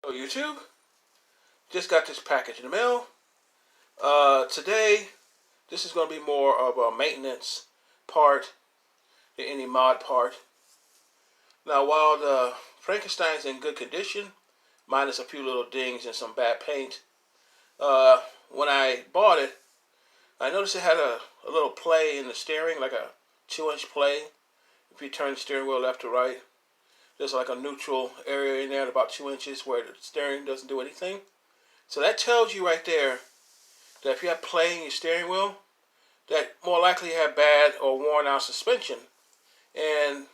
Hello YouTube, just got this package in the mail. Today, this is going to be more of a maintenance part than any mod part. Now while the Frankenstein's in good condition, minus a few little dings and some bad paint, when I bought it, I noticed it had a little play in the steering, like a 2-inch play. If you turn the steering wheel left to right, there's like a neutral area in there at about 2 inches where the steering doesn't do anything. So that tells you right there that if you have play in your steering wheel, that more likely you have bad or worn out suspension. And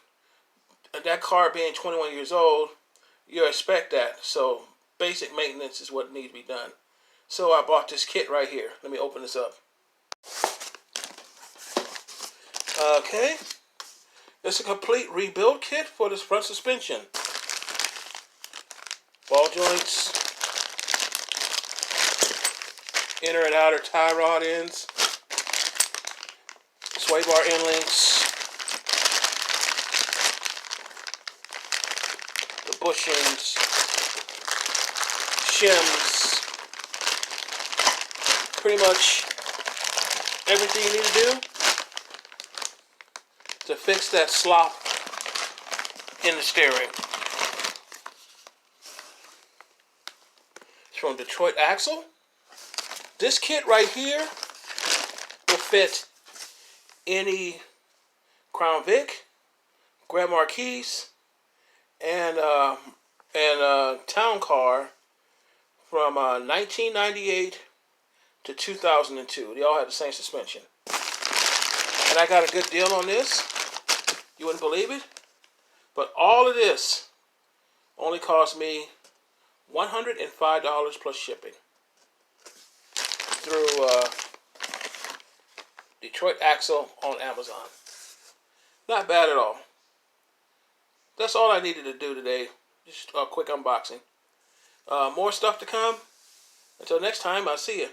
that car being 21 years old, you expect that. So basic maintenance is what needs to be done. So I bought this kit right here. Let me open this up. Okay. It's a complete rebuild kit for this front suspension. Ball joints, inner and outer tie rod ends, sway bar end links, the bushings, shims, pretty much everything you need to do to fix that slop in the steering. It's from Detroit Axle. This kit right here will fit any Crown Vic, Grand Marquis, and Town Car from 1998 to 2002. They all had the same suspension. And I got a good deal on this. You wouldn't believe it. But all of this only cost me $105 plus shipping through Detroit Axle on Amazon. Not bad at all. That's all I needed to do today. Just a quick unboxing. More stuff to come. Until next time, I'll see you.